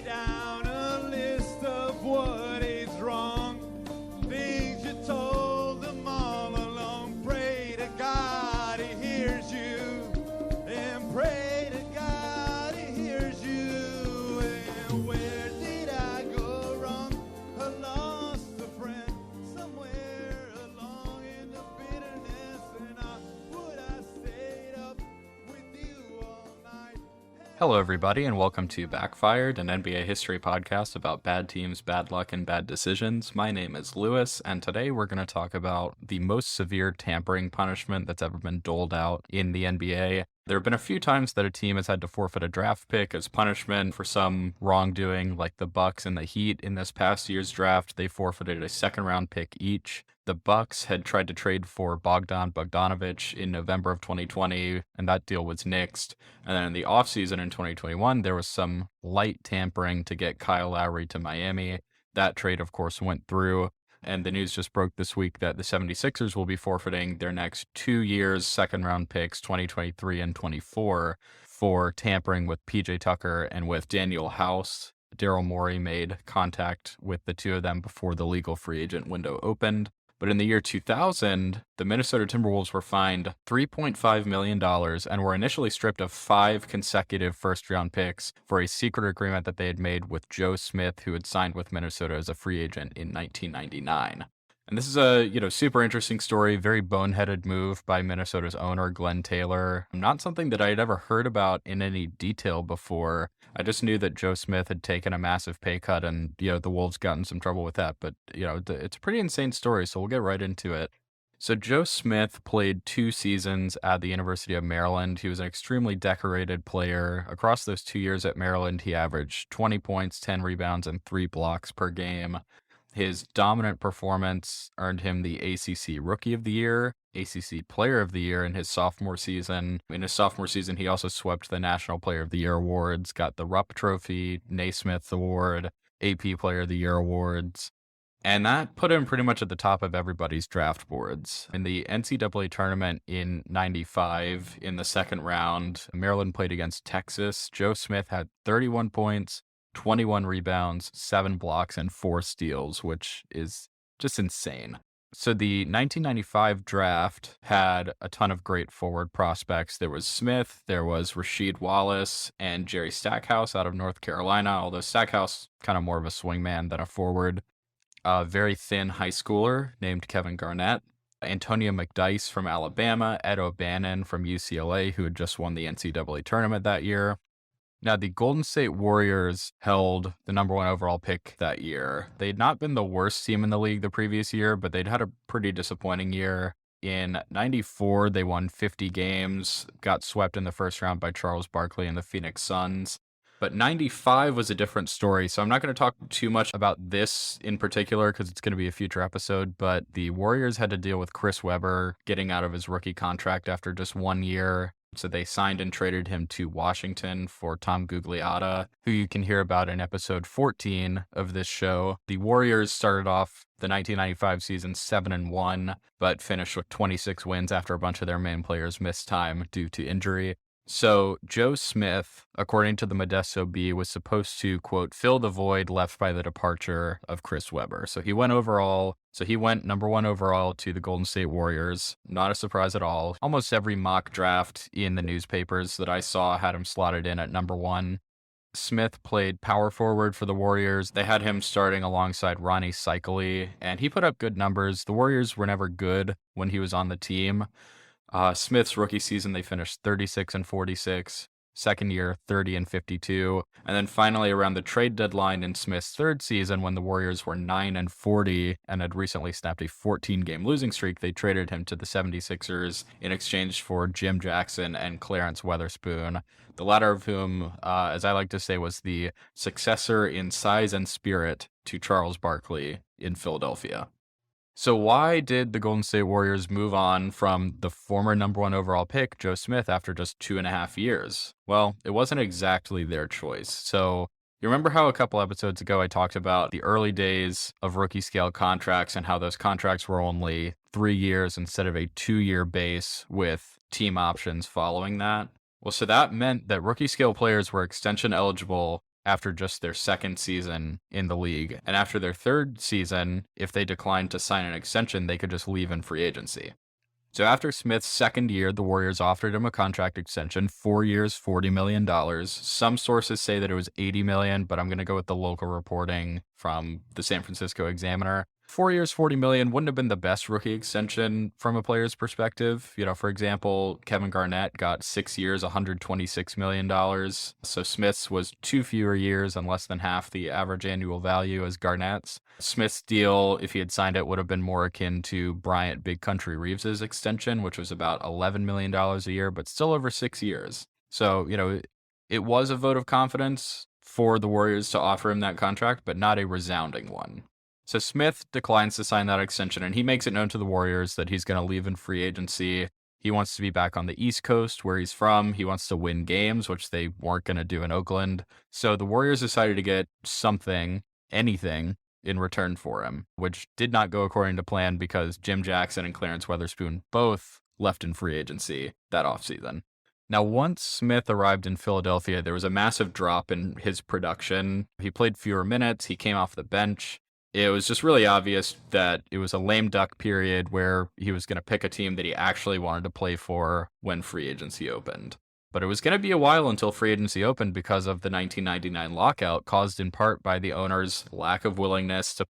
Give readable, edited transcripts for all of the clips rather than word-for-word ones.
down a list of what is wrong. Things you told them all along. Pray to God he hears you. And pray to God he hears you. And where did I go wrong? I lost a friend somewhere along in the bitterness. And I would have stayed up with you all night. Hello, everybody, and welcome to Backfired, an NBA history podcast about bad teams, bad luck, and bad decisions. My name is Lewis, and today we're going to talk about the most severe tampering punishment that's ever been doled out in the NBA. There have been a few times that a team has had to forfeit a draft pick as punishment for some wrongdoing, like the Bucks and the Heat in this past year's draft. They forfeited a second-round pick each. The Bucks had tried to trade for Bogdan Bogdanovic in November of 2020, and that deal was nixed. And then in the offseason in 2021, there was some light tampering to get Kyle Lowry to Miami. That trade, of course, went through. And the news just broke this week that the 76ers will be forfeiting their next 2 years' second-round picks, 2023 and 24, for tampering with PJ Tucker and with Daniel House. Daryl Morey made contact with the two of them before the legal free agent window opened. But in the year 2000, the Minnesota Timberwolves were fined $3.5 million and were initially stripped of 5 consecutive first-round picks for a secret agreement that they had made with Joe Smith, who had signed with Minnesota as a free agent in 1999. And this is a, super interesting story, very boneheaded move by Minnesota's owner, Glenn Taylor. Not something that I had ever heard about in any detail before. I just knew that Joe Smith had taken a massive pay cut and, the Wolves got in some trouble with that. But, it's a pretty insane story, so we'll get right into it. So Joe Smith played 2 seasons at the University of Maryland. He was an extremely decorated player. Across those 2 years at Maryland, he averaged 20 points, 10 rebounds, and 3 blocks per game. His dominant performance earned him the ACC Rookie of the Year, ACC Player of the Year in his sophomore season. In his sophomore season, he also swept the National Player of the Year awards, got the Rupp Trophy, Naismith Award, AP Player of the Year awards. And that put him pretty much at the top of everybody's draft boards. In the NCAA tournament in '95, in the second round, Maryland played against Texas. Joe Smith had 31 points, 21 rebounds, 7 blocks, and 4 steals, which is just insane. So the 1995 draft had a ton of great forward prospects. There was Smith, there was Rasheed Wallace, and Jerry Stackhouse out of North Carolina, although Stackhouse kind of more of a swingman than a forward. A very thin high schooler named Kevin Garnett, Antonio McDyess from Alabama, Ed O'Bannon from UCLA, who had just won the NCAA tournament that year. Now, the Golden State Warriors held the number 1 overall pick that year. They had not been the worst team in the league the previous year, but they'd had a pretty disappointing year. In '94, they won 50 games, got swept in the first round by Charles Barkley and the Phoenix Suns. But '95 was a different story, so I'm not going to talk too much about this in particular because it's going to be a future episode, but the Warriors had to deal with Chris Webber getting out of his rookie contract after just 1 year. So they signed and traded him to Washington for Tom Gugliotta, who you can hear about in episode 14 of this show. The Warriors started off the 1995 season 7-1, but finished with 26 wins after a bunch of their main players missed time due to injury. So Joe Smith, according to the Modesto Bee, was supposed to, quote, fill the void left by the departure of Chris Webber. So he went number 1 overall to the Golden State Warriors. Not a surprise at all. Almost every mock draft in the newspapers that I saw had him slotted in at number 1. Smith played power forward for the Warriors. They had him starting alongside Ronnie Cycli, and he put up good numbers. The Warriors were never good when he was on the team. Smith's rookie season, they finished 36-46. Second year, 30-52. And then finally, around the trade deadline in Smith's third season, when the Warriors were 9-40 and had recently snapped a 14-game losing streak, they traded him to the 76ers in exchange for Jim Jackson and Clarence Weatherspoon, the latter of whom, as I like to say, was the successor in size and spirit to Charles Barkley in Philadelphia. So why did the Golden State Warriors move on from the former number 1 overall pick, Joe Smith, after just 2.5 years? Well, it wasn't exactly their choice. So you remember how a couple episodes ago I talked about the early days of rookie scale contracts and how those contracts were only 3 years instead of a 2-year base with team options following that? Well, so that meant that rookie scale players were extension eligible after just their second season in the league. And after their third season, if they declined to sign an extension, they could just leave in free agency. So after Smith's second year, the Warriors offered him a contract extension, 4 years, $40 million. Some sources say that it was $80 million, but I'm going to go with the local reporting from the San Francisco Examiner. 4 years, $40 million wouldn't have been the best rookie extension from a player's perspective. For example, Kevin Garnett got 6 years, $126 million. So Smith's was 2 fewer years and less than half the average annual value as Garnett's. Smith's deal, if he had signed it, would have been more akin to Bryant Big Country Reeves's extension, which was about $11 million a year, but still over 6 years. So, it was a vote of confidence for the Warriors to offer him that contract, but not a resounding one. So Smith declines to sign that extension, and he makes it known to the Warriors that he's going to leave in free agency. He wants to be back on the East Coast where he's from. He wants to win games, which they weren't going to do in Oakland. So the Warriors decided to get something, anything, in return for him, which did not go according to plan because Jim Jackson and Clarence Weatherspoon both left in free agency that offseason. Now, once Smith arrived in Philadelphia, there was a massive drop in his production. He played fewer minutes. He came off the bench. It was just really obvious that it was a lame duck period where he was going to pick a team that he actually wanted to play for when free agency opened. But it was going to be a while until free agency opened because of the 1999 lockout, caused in part by the owner's lack of willingness to,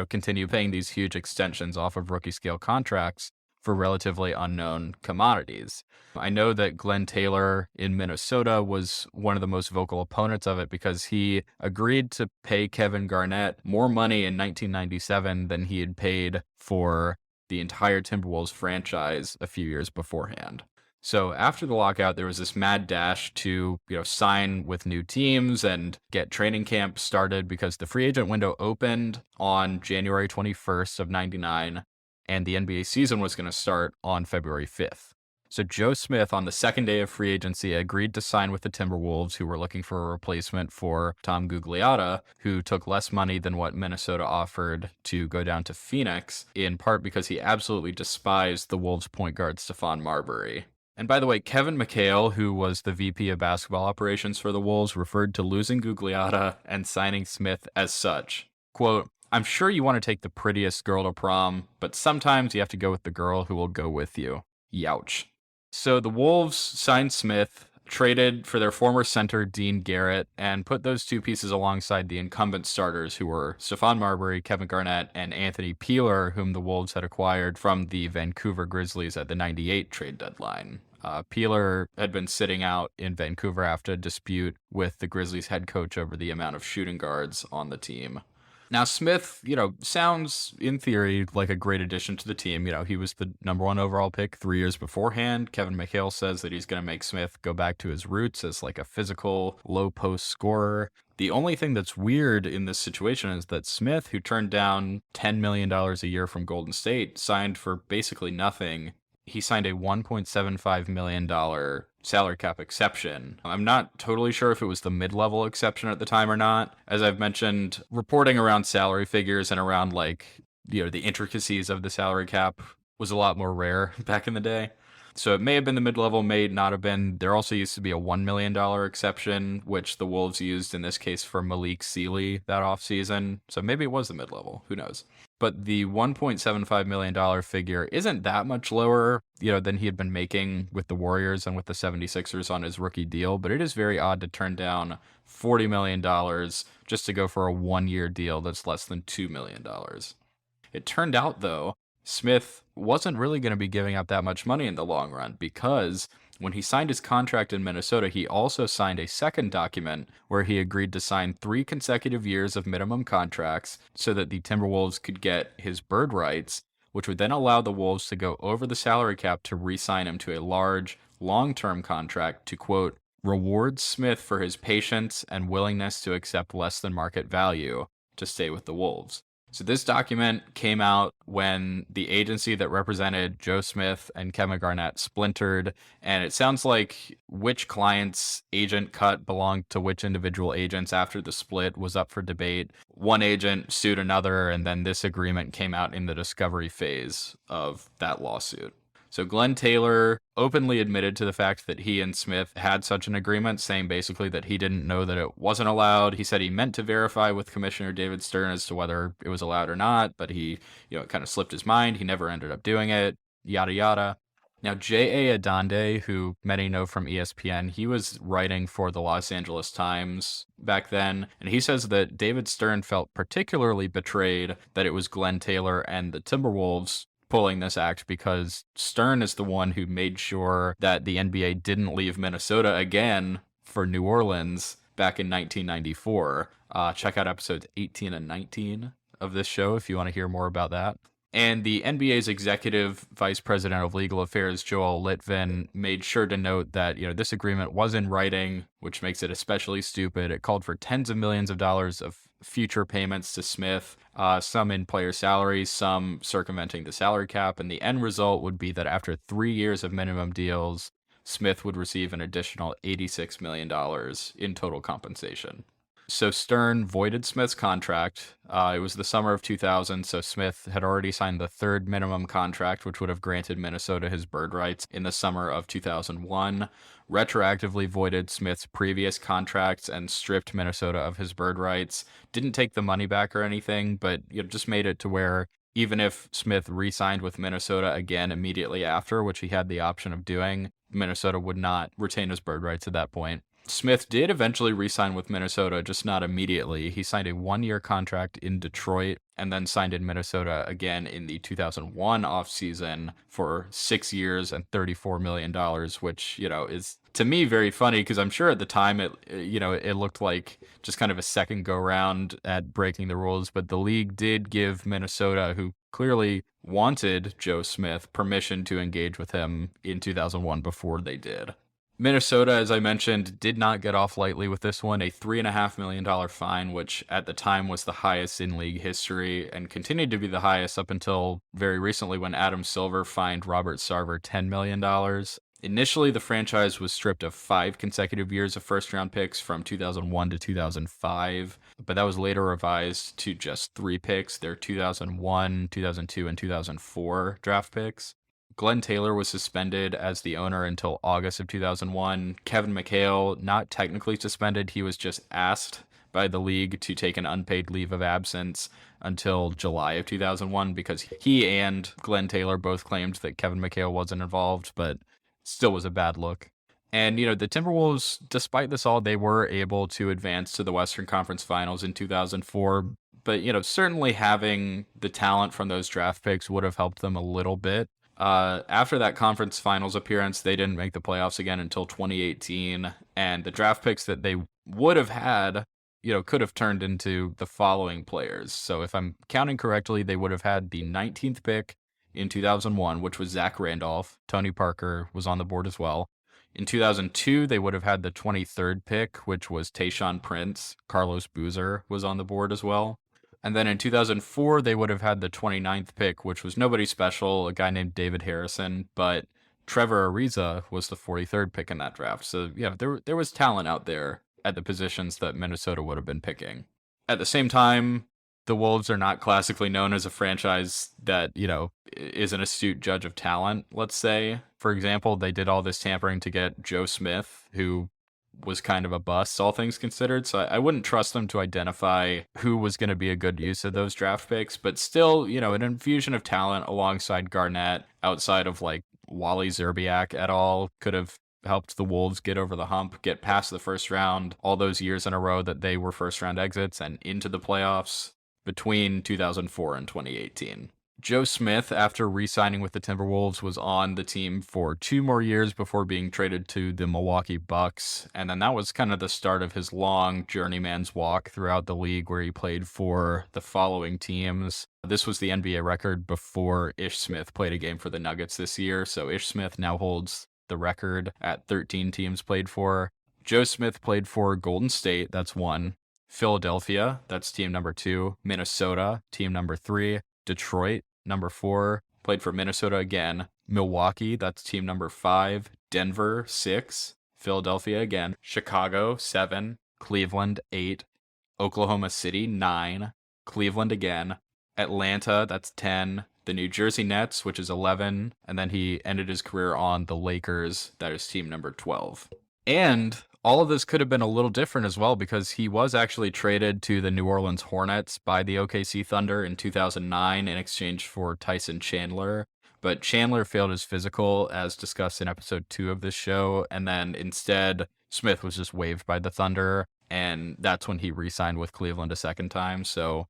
continue paying these huge extensions off of rookie scale contracts for relatively unknown commodities. I know that Glenn Taylor in Minnesota was one of the most vocal opponents of it because he agreed to pay Kevin Garnett more money in 1997 than he had paid for the entire Timberwolves franchise a few years beforehand. So after the lockout, there was this mad dash to, sign with new teams and get training camp started because the free agent window opened on January 21st of 99, and the NBA season was going to start on February 5th. So Joe Smith, on the second day of free agency, agreed to sign with the Timberwolves, who were looking for a replacement for Tom Gugliotta, who took less money than what Minnesota offered to go down to Phoenix, in part because he absolutely despised the Wolves point guard Stephon Marbury. And by the way, Kevin McHale, who was the VP of basketball operations for the Wolves, referred to losing Gugliotta and signing Smith as such. Quote, "I'm sure you want to take the prettiest girl to prom, but sometimes you have to go with the girl who will go with you. Youch." So the Wolves signed Smith, traded for their former center, Dean Garrett, and put those two pieces alongside the incumbent starters, who were Stephon Marbury, Kevin Garnett, and Anthony Peeler, whom the Wolves had acquired from the Vancouver Grizzlies at the 98 trade deadline. Peeler had been sitting out in Vancouver after a dispute with the Grizzlies head coach over the amount of shooting guards on the team. Now, Smith, sounds in theory like a great addition to the team. He was the number 1 overall pick 3 years beforehand. Kevin McHale says that he's going to make Smith go back to his roots as like a physical, low post scorer. The only thing that's weird in this situation is that Smith, who turned down $10 million a year from Golden State, signed for basically nothing. He signed a $1.75 million salary cap exception. I'm not totally sure if it was the mid-level exception at the time or not. As I've mentioned, reporting around salary figures and around the intricacies of the salary cap was a lot more rare back in the day. So it may have been the mid-level, may not have been. There also used to be a $1 million exception, which the Wolves used in this case for Malik Sealy that offseason. So maybe it was the mid-level. Who knows? But the $1.75 million figure isn't that much lower, than he had been making with the Warriors and with the 76ers on his rookie deal. But it is very odd to turn down $40 million just to go for a 1-year deal that's less than $2 million. It turned out, though, Smith wasn't really going to be giving up that much money in the long run because when he signed his contract in Minnesota, he also signed a second document where he agreed to sign 3 consecutive years of minimum contracts so that the Timberwolves could get his bird rights, which would then allow the Wolves to go over the salary cap to re-sign him to a large, long-term contract to, quote, "reward Smith for his patience and willingness to accept less than market value to stay with the Wolves." So this document came out when the agency that represented Joe Smith and Kevin Garnett splintered, and it sounds like which client's agent cut belonged to which individual agents after the split was up for debate. One agent sued another, and then this agreement came out in the discovery phase of that lawsuit. So Glenn Taylor openly admitted to the fact that he and Smith had such an agreement, saying basically that he didn't know that it wasn't allowed. He said he meant to verify with Commissioner David Stern as to whether it was allowed or not, but he, it kind of slipped his mind. He never ended up doing it, yada, yada. Now, J.A. Adande, who many know from ESPN, he was writing for the Los Angeles Times back then, and he says that David Stern felt particularly betrayed that it was Glenn Taylor and the Timberwolves pulling this act because Stern is the one who made sure that the NBA didn't leave Minnesota again for New Orleans back in 1994. Check out episodes 18 and 19 of this show if you want to hear more about that. And the NBA's executive vice president of legal affairs, Joel Litvin, made sure to note that, this agreement was in writing, which makes it especially stupid. It called for tens of millions of dollars of future payments to Smith, some in player salaries, some circumventing the salary cap. And the end result would be that after 3 years of minimum deals, Smith would receive an additional $86 million in total compensation. So Stern voided Smith's contract. It was the summer of 2000, so Smith had already signed the third minimum contract, which would have granted Minnesota his bird rights in the summer of 2001. Retroactively voided Smith's previous contracts and stripped Minnesota of his bird rights. Didn't take the money back or anything, but just made it to where even if Smith re-signed with Minnesota again immediately after, which he had the option of doing, Minnesota would not retain his bird rights at that point. Smith did eventually re-sign with Minnesota, just not immediately. He signed a 1-year contract in Detroit and then signed in Minnesota again in the 2001 offseason for 6 years and $34 million, which, is to me very funny because I'm sure at the time it looked like just kind of a second go round at breaking the rules. But the league did give Minnesota, who clearly wanted Joe Smith, permission to engage with him in 2001 before they did. Minnesota, as I mentioned, did not get off lightly with this one, a $3.5 million fine, which at the time was the highest in league history and continued to be the highest up until very recently when Adam Silver fined Robert Sarver $10 million. Initially, the franchise was stripped of 5 consecutive years of first-round picks from 2001 to 2005, but that was later revised to just 3 picks, their 2001, 2002, and 2004 draft picks. Glenn Taylor was suspended as the owner until August of 2001. Kevin McHale, not technically suspended, he was just asked by the league to take an unpaid leave of absence until July of 2001 because he and Glenn Taylor both claimed that Kevin McHale wasn't involved, but still was a bad look. And, the Timberwolves, despite this all, they were able to advance to the Western Conference Finals in 2004. But, certainly having the talent from those draft picks would have helped them a little bit. After that conference finals appearance, they didn't make the playoffs again until 2018, and the draft picks that they would have had, could have turned into the following players. So if I'm counting correctly, they would have had the 19th pick in 2001, which was Zach Randolph. Tony Parker was on the board as well. In 2002, they would have had the 23rd pick, which was Tayshaun Prince. Carlos Boozer was on the board as well. And then in 2004, they would have had the 29th pick, which was nobody special, a guy named David Harrison, but Trevor Ariza was the 43rd pick in that draft. So, there was talent out there at the positions that Minnesota would have been picking. At the same time, the Wolves are not classically known as a franchise that, is an astute judge of talent, let's say. For example, they did all this tampering to get Joe Smith, who was kind of a bust, all things considered. So I wouldn't trust them to identify who was going to be a good use of those draft picks. But still, an infusion of talent alongside Garnett, outside of like Wally Zerbiak et al., could have helped the Wolves get over the hump, get past the first round, all those years in a row that they were first round exits and into the playoffs between 2004 and 2018. Joe Smith, after re-signing with the Timberwolves, was on the team for 2 more years before being traded to the Milwaukee Bucks. And then that was kind of the start of his long journeyman's walk throughout the league where he played for the following teams. This was the NBA record before Ish Smith played a game for the Nuggets this year. So Ish Smith now holds the record at 13 teams played for. Joe Smith played for Golden State, that's 1. Philadelphia, that's team number 2. Minnesota, team number 3. Detroit, number 4, played for Minnesota again. Milwaukee, that's team number 5. Denver, 6. Philadelphia again. Chicago, 7. Cleveland, 8. Oklahoma City, 9. Cleveland again. Atlanta, that's 10. the New Jersey Nets, which is 11, and then he ended his career on the Lakers, that is team number 12. And all of this could have been a little different as well because he was actually traded to the New Orleans Hornets by the OKC Thunder in 2009 in exchange for Tyson Chandler. But Chandler failed his physical, as discussed in episode 2 of this show, and then instead Smith was just waived by the Thunder, and that's when he re-signed with Cleveland a second time. So,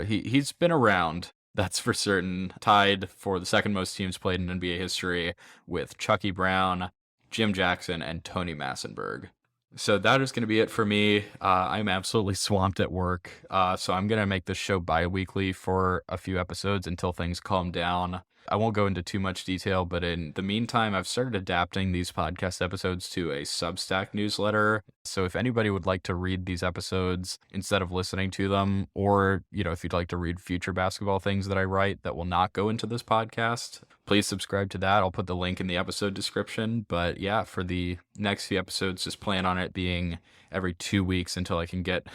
he's been around. That's for certain. Tied for the second most teams played in NBA history with Chucky Brown, Jim Jackson, and Tony Massenberg. So that is going to be it for me. I'm absolutely swamped at work, so I'm going to make this show bi-weekly for a few episodes until things calm down. I won't go into too much detail, but in the meantime, I've started adapting these podcast episodes to a Substack newsletter. So if anybody would like to read these episodes instead of listening to them, or, if you'd like to read future basketball things that I write that will not go into this podcast, please subscribe to that. I'll put the link in the episode description. But yeah, for the next few episodes, just plan on it being every 2 weeks until I can get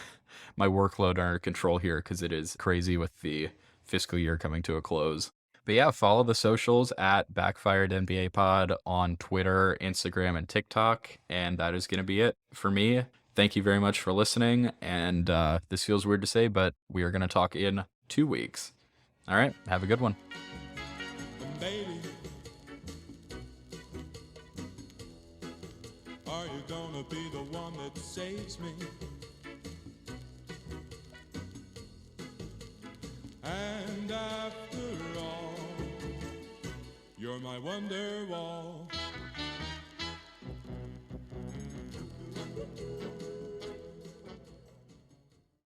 my workload under control here, because it is crazy with the fiscal year coming to a close. But yeah, follow the socials at Backfired NBA Pod on Twitter, Instagram, and TikTok. And that is going to be it for me. Thank you very much for listening. And this feels weird to say, but we are going to talk in 2 weeks. All right, have a good one. Baby, are you gonna be the one that saves me? And after all, you're my wonder wall.